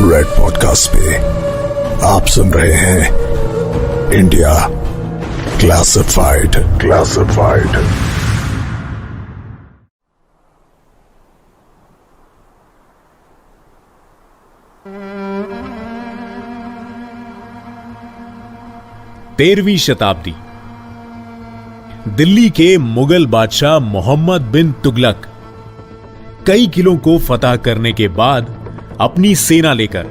Red podcast पे आप सुन रहे हैं इंडिया क्लासिफाइड। तेरहवीं शताब्दी। दिल्ली के मुगल बादशाह मोहम्मद बिन तुगलक कई किलों को फतह करने के बाद अपनी सेना लेकर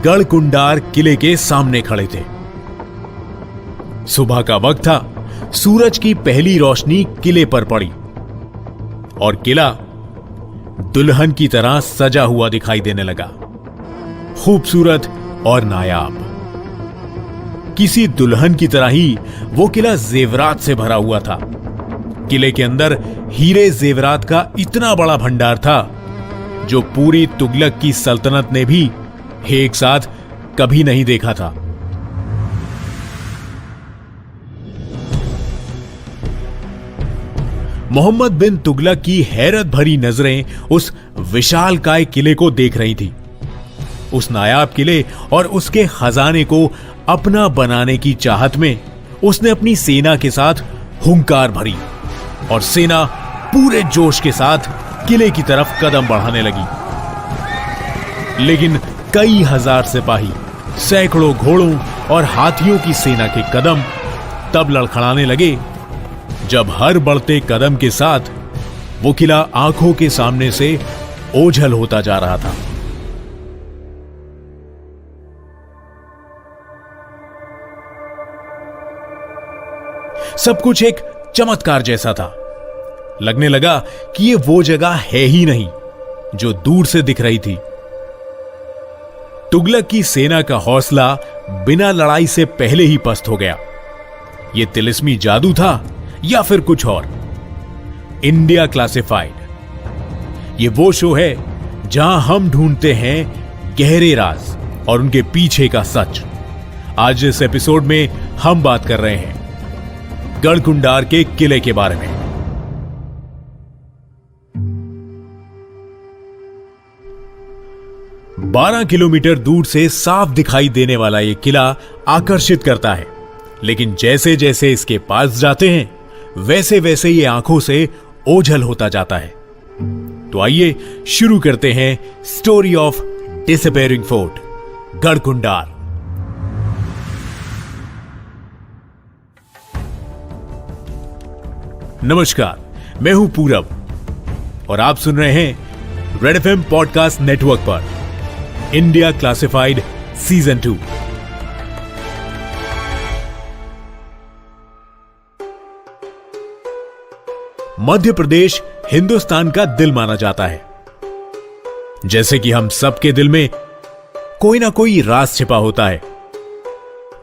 गढ़कुंडार किले के सामने खड़े थे। सुबह का वक्त था। सूरज की पहली रोशनी किले पर पड़ी और किला दुल्हन की तरह सजा हुआ दिखाई देने लगा, खूबसूरत और नायाब। किसी दुल्हन की तरह ही वो किला जेवरात से भरा हुआ था। किले के अंदर हीरे जेवरात का इतना बड़ा भंडार था जो पूरी तुगलक की सल्तनत ने भी एक साथ कभी नहीं देखा था। मोहम्मद बिन तुगलक की हैरत भरी नजरें उस विशालकाय किले को देख रही थी। उस नायाब किले और उसके खजाने को अपना बनाने की चाहत में उसने अपनी सेना के साथ हुंकार भरी और सेना पूरे जोश के साथ किले की तरफ कदम बढ़ाने लगी। लेकिन कई हजार सिपाही, सैकड़ों घोड़ों और हाथियों की सेना के कदम तब लड़खड़ाने लगे जब हर बढ़ते कदम के साथ वो किला आंखों के सामने से ओझल होता जा रहा था। सब कुछ एक चमत्कार जैसा था। लगने लगा कि ये वो जगह है ही नहीं जो दूर से दिख रही थी। तुगलक की सेना का हौसला बिना लड़ाई से पहले ही पस्त हो गया। यह तिलिस्मी जादू था या फिर कुछ और। इंडिया क्लासिफाइड ये वो शो है जहां हम ढूंढते हैं गहरे राज और उनके पीछे का सच। आज इस एपिसोड में हम बात कर रहे हैं गढ़कुंडार के किले के बारे में। बारह किलोमीटर दूर से साफ दिखाई देने वाला यह किला आकर्षित करता है, लेकिन जैसे जैसे इसके पास जाते हैं वैसे वैसे ये आंखों से ओझल होता जाता है। तो आइए शुरू करते हैं story of disappearing fort, Garhkundar. नमस्कार, मैं हूं पूरब और आप सुन रहे हैं रेड एफएम पॉडकास्ट नेटवर्क पर India classified season 2। Madhya Pradesh Hindustan का दिल माना जाता है। जैसे कि हम सबके दिल में कोई ना कोई राज छिपा होता है,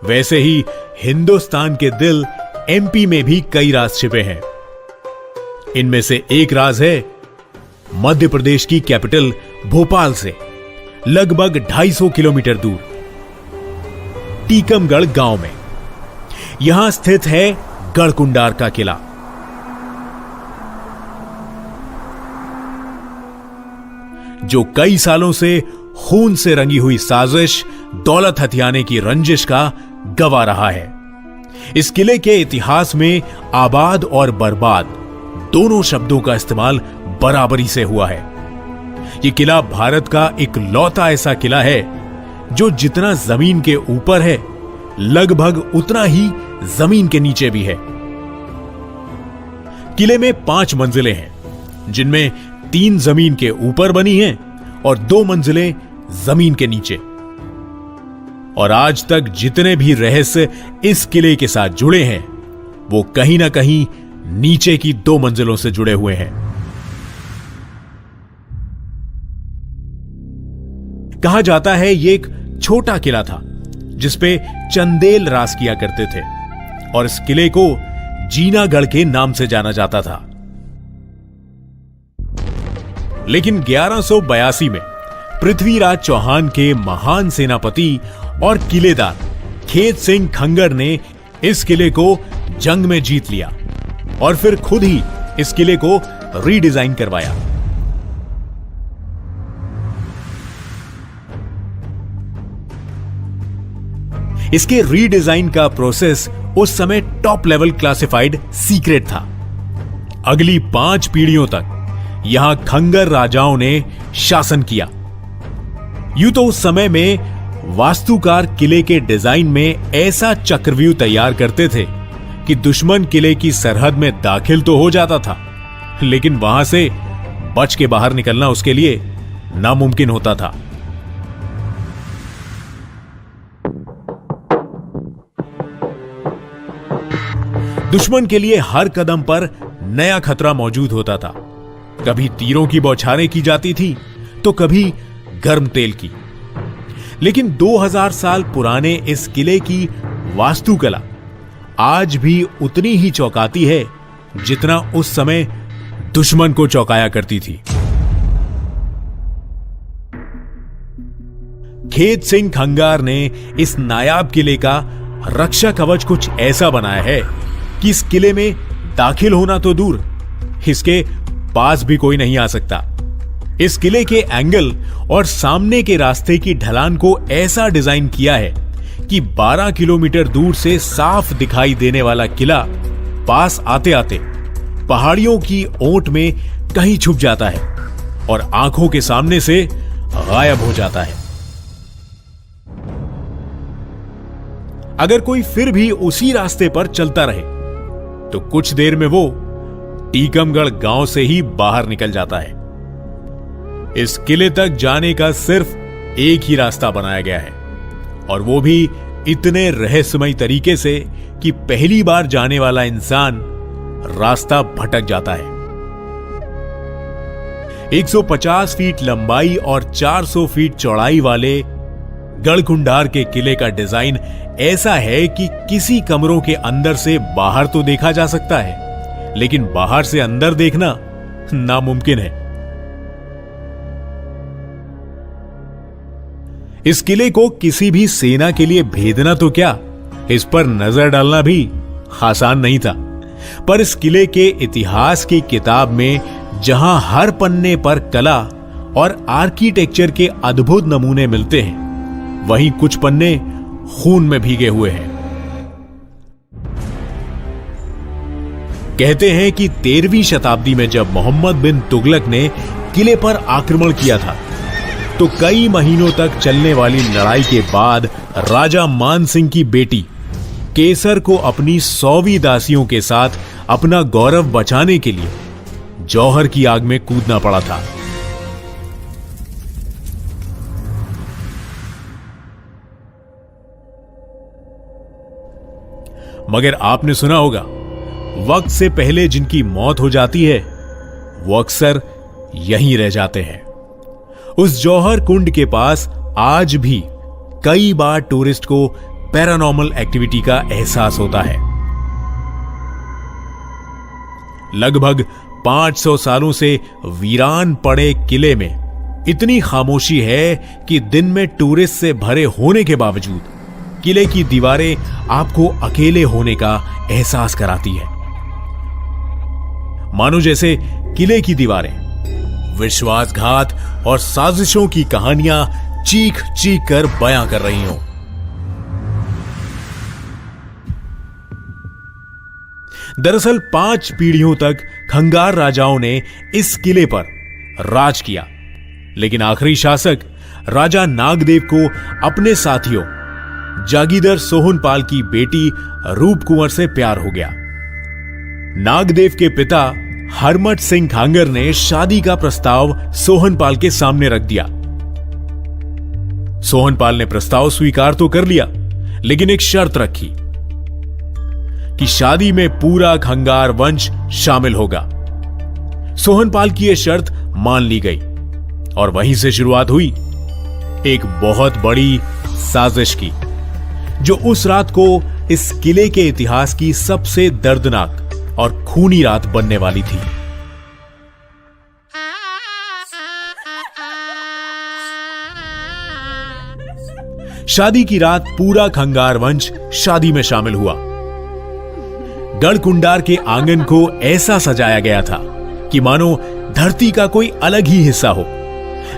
वैसे ही हिंदुस्तान के दिल एमपी में भी कई राज छिपे हैं। इनमें से एक राज है मध्य प्रदेश की कैपिटल भोपाल से लगभग 250 किलोमीटर दूर टीकमगढ़ गांव में। यहां स्थित है गढ़कुंडार का किला। जो कई सालों से खून से रंगी हुई साजिश, दौलत हथियाने की रंजिश का गवाह रहा है। इस किले के इतिहास में आबाद और बर्बाद दोनों शब्दों का इस्तेमाल बराबरी से हुआ है। यह किला भारत का इकलौता ऐसा किला है जो जितना जमीन के ऊपर है लगभग उतना ही जमीन के नीचे भी है। किले में 5 मंजिलें हैं, जिनमें 3 जमीन के ऊपर बनी हैं और 2 मंजिलें जमीन के नीचे। और आज तक जितने भी रहस्य इस किले के साथ जुड़े हैं वो कहीं ना कहीं नीचे की 2 मंजिलों से जुड़े हुए हैं। कहा जाता है यह एक छोटा किला था जिसपे चंदेल राज किया करते थे और इस किले को जीनागढ़ के नाम से जाना जाता था। लेकिन 1182 में पृथ्वीराज चौहान के महान सेनापति और किलेदार खेत सिंह खंगर ने इस किले को जंग में जीत लिया और फिर खुद ही इस किले को रीडिजाइन करवाया। इसके रीडिजाइन का प्रोसेस उस समय टॉप लेवल क्लासिफाइड सीक्रेट था। अगली 5 पीढ़ियों तक यहां खंगर राजाओं ने शासन किया। यूं तो उस समय में वास्तुकार किले के डिजाइन में ऐसा चक्रव्यूह तैयार करते थे कि दुश्मन किले की सरहद में दाखिल तो हो जाता था, लेकिन वहां से बच के बाहर निकलना उसके लिए नामुमकिन होता था। दुश्मन के लिए हर कदम पर नया खतरा मौजूद होता था। कभी तीरों की बौछारें की जाती थी तो कभी गर्म तेल की। लेकिन 2000 साल पुराने इस किले की वास्तुकला आज भी उतनी ही चौंकाती है जितना उस समय दुश्मन को चौंकाया करती थी। खेत सिंह खंगार ने इस नायाब किले का रक्षा कवच कुछ ऐसा बनाया है कि इस किले में दाखिल होना तो दूर, इसके पास भी कोई नहीं आ सकता। इस किले के एंगल और सामने के रास्ते की ढलान को ऐसा डिजाइन किया है कि 12 किलोमीटर दूर से साफ दिखाई देने वाला किला पास आते आते पहाड़ियों की ओट में कहीं छुप जाता है और आंखों के सामने से गायब हो जाता है। अगर कोई फिर भी उसी रास्ते पर चलता रहे तो कुछ देर में वो टीकमगढ़ गांव से ही बाहर निकल जाता है। इस किले तक जाने का सिर्फ एक ही रास्ता बनाया गया है, और वो भी इतने रहस्यमय तरीके से कि पहली बार जाने वाला इंसान रास्ता भटक जाता है। 150 फीट लंबाई और 400 फीट चौड़ाई वाले गढ़कुंडार के किले का डिजाइन ऐसा है कि किसी कमरों के अंदर से बाहर तो देखा जा सकता है, लेकिन बाहर से अंदर देखना नामुमकिन है। इस किले को किसी भी सेना के लिए भेदना तो क्या, इस पर नजर डालना भी आसान नहीं था। पर इस किले के इतिहास की किताब में जहां हर पन्ने पर कला और आर्किटेक्चर के अद्भुत नमूने मिलते हैं, वहीं कुछ पन्ने खून में भीगे हुए हैं। कहते हैं कि 13वीं शताब्दी में जब मोहम्मद बिन तुगलक ने किले पर आक्रमण किया था तो कई महीनों तक चलने वाली लड़ाई के बाद राजा मान सिंह की बेटी केसर को अपनी 100वीं दासियों के साथ अपना गौरव बचाने के लिए जौहर की आग में कूदना पड़ा था। मगर आपने सुना होगा, वक्त से पहले जिनकी मौत हो जाती है वो अक्सर यहीं रह जाते हैं। उस जौहर कुंड के पास आज भी कई बार टूरिस्ट को पैरानॉर्मल एक्टिविटी का एहसास होता है। लगभग 500 सालों से वीरान पड़े किले में इतनी खामोशी है कि दिन में टूरिस्ट से भरे होने के बावजूद किले की दीवारें आपको अकेले होने का एहसास कराती है। मानो जैसे किले की दीवारें विश्वासघात और साजिशों की कहानियां चीख चीख कर बयां कर रही हों। दरअसल 5 पीढ़ियों तक खंगार राजाओं ने इस किले पर राज किया, लेकिन आखिरी शासक राजा नागदेव को अपने साथियों जागीरदार सोहनपाल की बेटी रूप कुंवर से प्यार हो गया। नागदेव के पिता हरमट सिंह खांगर ने शादी का प्रस्ताव सोहनपाल के सामने रख दिया। सोहनपाल ने प्रस्ताव स्वीकार तो कर लिया, लेकिन एक शर्त रखी कि शादी में पूरा खंगार वंश शामिल होगा। सोहनपाल की यह शर्त मान ली गई और वहीं से शुरुआत हुई एक बहुत बड़ी साजिश की, जो उस रात को इस किले के इतिहास की सबसे दर्दनाक और खूनी रात बनने वाली थी। शादी की रात पूरा खंगार वंश शादी में शामिल हुआ। गढ़कुंडार के आंगन को ऐसा सजाया गया था कि मानो धरती का कोई अलग ही हिस्सा हो।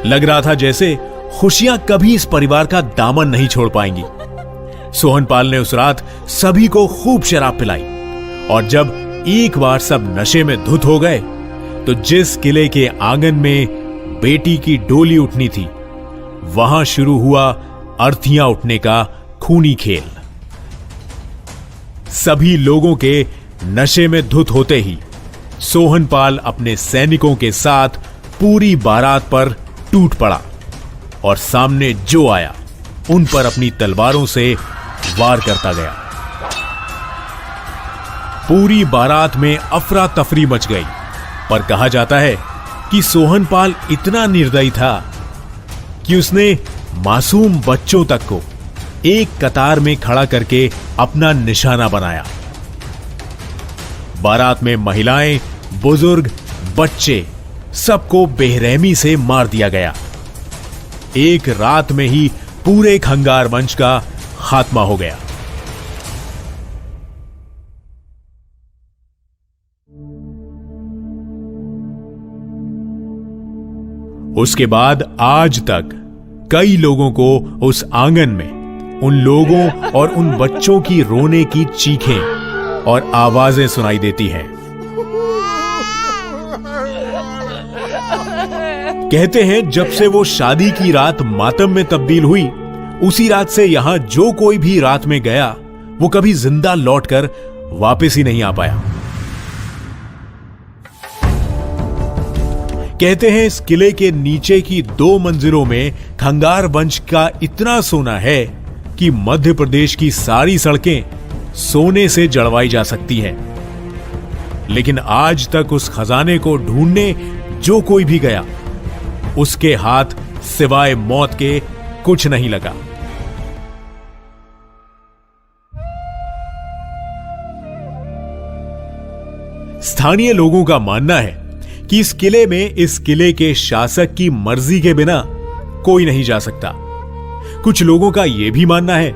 लग रहा था जैसे खुशियां कभी इस परिवार का दामन नहीं छोड़ पाएंगी। सोहनपाल ने उस रात सभी को खूब शराब पिलाई और जब एक बार सब नशे में धुत हो गए तो जिस किले के आंगन में बेटी की डोली उठनी थी वहां शुरू हुआ अर्थियां उठने का खूनी खेल। सभी लोगों के नशे में धुत होते ही सोहनपाल अपने सैनिकों के साथ पूरी बारात पर टूट पड़ा और सामने जो आया उन पर अपनी तलवारों से वार करता गया। पूरी बारात में अफरा तफरी मच गई, पर कहा जाता है कि सोहनपाल इतना निर्दयी था कि उसने मासूम बच्चों तक को एक कतार में खड़ा करके अपना निशाना बनाया। बारात में महिलाएं, बुजुर्ग, बच्चे सबको बेरहमी से मार दिया गया। एक रात में ही पूरे खंगार वंश का खात्मा हो गया। उसके बाद आज तक कई लोगों को उस आंगन में उन लोगों और उन बच्चों की रोने की चीखें और आवाजें सुनाई देती हैं। कहते हैं जब से वो शादी की रात मातम में तब्दील हुई, उसी रात से यहां जो कोई भी रात में गया वो कभी जिंदा लौटकर वापस ही नहीं आ पाया। कहते हैं इस किले के नीचे की 2 मंजिलों में खंगार वंश का इतना सोना है कि मध्य प्रदेश की सारी सड़कें सोने से जड़वाई जा सकती हैं। लेकिन आज तक उस खजाने को ढूंढने जो कोई भी गया, उसके हाथ सिवाय मौत के कुछ नहीं लगा। स्थानीय लोगों का मानना है कि इस किले के शासक की मर्जी के बिना कोई नहीं जा सकता। कुछ लोगों का यह भी मानना है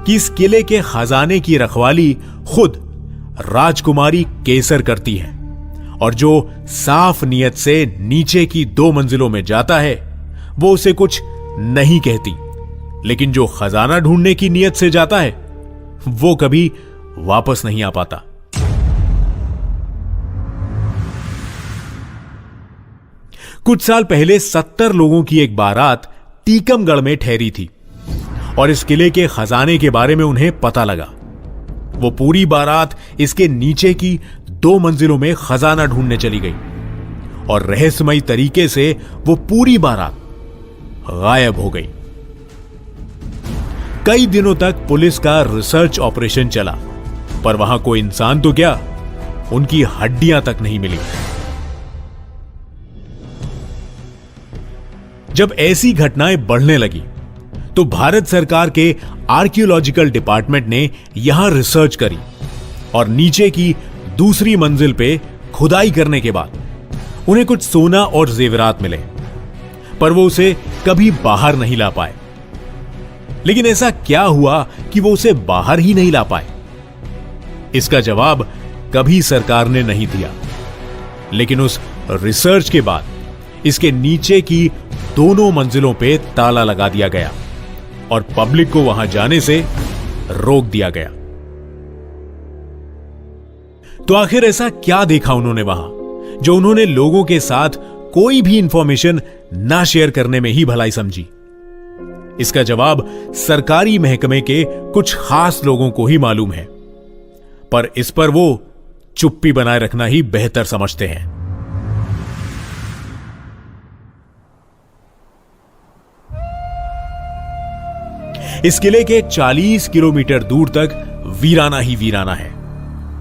कि इस किले के खजाने की रखवाली खुद राजकुमारी केसर करती है और जो साफ नियत से नीचे की 2 मंजिलों में जाता है वो उसे कुछ नहीं कहती, लेकिन जो खजाना ढूंढने की नियत से जाता है वो कभी वापस नहीं आ पाता। कुछ साल पहले 70 लोगों की एक बारात टीकमगढ़ में ठहरी थी और इस किले के खजाने के बारे में उन्हें पता लगा। वो पूरी बारात इसके नीचे की 2 मंजिलों में खजाना ढूंढने चली गई और रहस्यमयी तरीके से वो पूरी बारात गायब हो गई। कई दिनों तक पुलिस का रिसर्च ऑपरेशन चला, पर वहां कोई इंसान तो क्या, उनकी हड्डियां तक नहीं मिली। जब ऐसी घटनाएं बढ़ने लगी तो भारत सरकार के आर्कियोलॉजिकल डिपार्टमेंट ने यहां रिसर्च करी और नीचे की दूसरी मंजिल पे खुदाई करने के बाद उन्हें कुछ सोना और जेवरात मिले, पर वो उसे कभी बाहर नहीं ला पाए। लेकिन ऐसा क्या हुआ कि वो उसे बाहर ही नहीं ला पाए? इसका जवाब कभी सरकार ने नहीं दिया। लेकिन उस रिसर्च के बाद इसके नीचे की दोनों मंजिलों पे ताला लगा दिया गया और पब्लिक को वहां जाने से रोक दिया गया। तो आखिर ऐसा क्या देखा उन्होंने वहां जो उन्होंने लोगों के साथ कोई भी इंफॉर्मेशन ना शेयर करने में ही भलाई समझी? इसका जवाब सरकारी महकमे के कुछ खास लोगों को ही मालूम है, पर इस पर वो चुप्पी बनाए रखना ही बेहतर समझते हैं। इस किले के 40 किलोमीटर दूर तक वीराना ही वीराना है।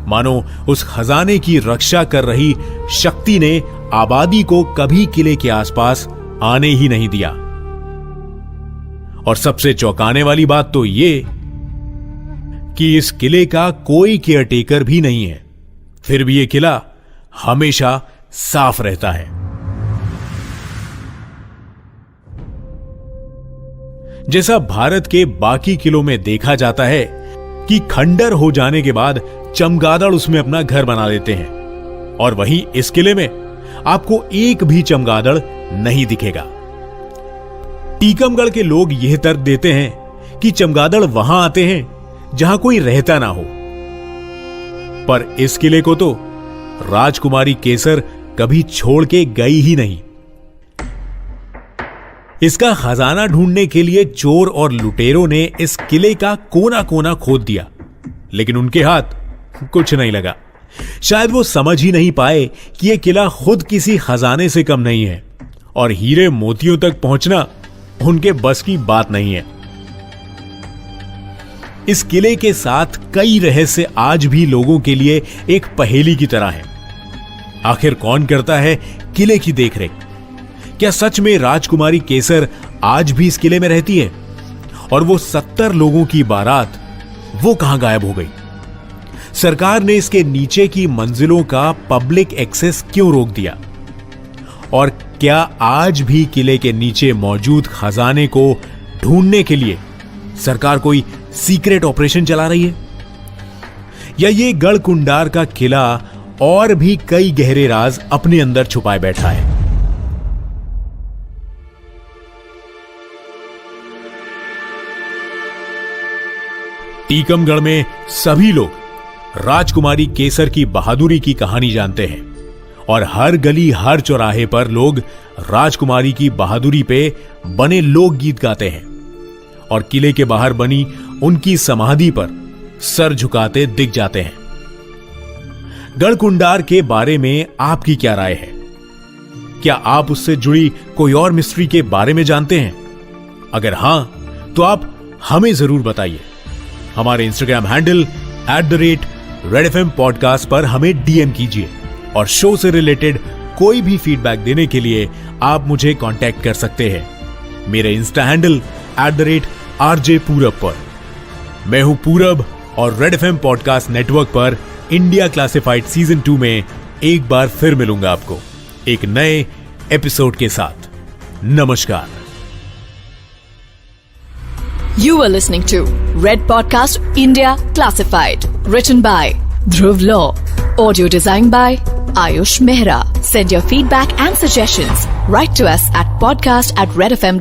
मानो उस खजाने की रक्षा कर रही शक्ति ने आबादी को कभी किले के आसपास आने ही नहीं दिया। और सबसे चौंकाने वाली बात तो ये कि इस किले का कोई केयरटेकर भी नहीं है, फिर भी यह किला हमेशा साफ रहता है। जैसा भारत के बाकी किलों में देखा जाता है कि खंडर हो जाने के बाद चमगादड़ उसमें अपना घर बना लेते हैं, और वहीं इस किले में आपको एक भी चमगादड़ नहीं दिखेगा। टीकमगढ़ के लोग यह तर्क देते हैं कि चमगादड़ वहां आते हैं जहां कोई रहता ना हो। पर इस किले को तो राजकुमारी केसर कभी छोड़ के गई ही नहीं। इसका खजाना ढूंढने के लिए चोर और लुटेरों ने इस किले का कोना कोना खोद दिया, लेकिन उनके हाथ कुछ नहीं लगा। शायद वो समझ ही नहीं पाए कि यह किला खुद किसी खजाने से कम नहीं है और हीरे मोतियों तक पहुंचना उनके बस की बात नहीं है। इस किले के साथ कई रहस्य आज भी लोगों के लिए एक पहेली की तरह है। आखिर कौन करता है किले की देखरेख? क्या सच में राजकुमारी केसर आज भी इस किले में रहती है? और वो 70 लोगों की बारात वो कहां गायब हो गई? सरकार ने इसके नीचे की मंजिलों का पब्लिक एक्सेस क्यों रोक दिया? और क्या आज भी किले के नीचे मौजूद खजाने को ढूंढने के लिए सरकार कोई सीक्रेट ऑपरेशन चला रही है? या ये गढ़कुंडार का किला और भी कई गहरे राज अपने अंदर छुपाए बैठा है? टीकमगढ़ में सभी लोग राजकुमारी केसर की बहादुरी की कहानी जानते हैं और हर गली हर चौराहे पर लोग राजकुमारी की बहादुरी पे बने लोकगीत गाते हैं और किले के बाहर बनी उनकी समाधि पर सर झुकाते दिख जाते हैं। गढ़कुंडार के बारे में आपकी क्या राय है? क्या आप उससे जुड़ी कोई और मिस्ट्री के बारे में जानते हैं? अगर हां, तो आप हमें जरूर बताइए। हमारे इंस्टाग्राम हैंडल @RedFM Podcast पर हमें डीएम कीजिए और शो से रिलेटेड कोई भी फीडबैक देने के लिए आप मुझे कांटेक्ट कर सकते हैं मेरे इंस्टा हैंडल @RJ पूरब पर। मैं हूं पूरब और रेड एफएम पॉडकास्ट नेटवर्क पर इंडिया क्लासिफाइड सीजन 2 में एक बार फिर मिलूंगा आपको एक नए एपिसोड के साथ। नमस्कार। You were listening to Red Podcast India Classified, written by Dhruv Law, audio designed by Ayush Mehra. Send your feedback and suggestions. Write to us at podcast@redfm.com.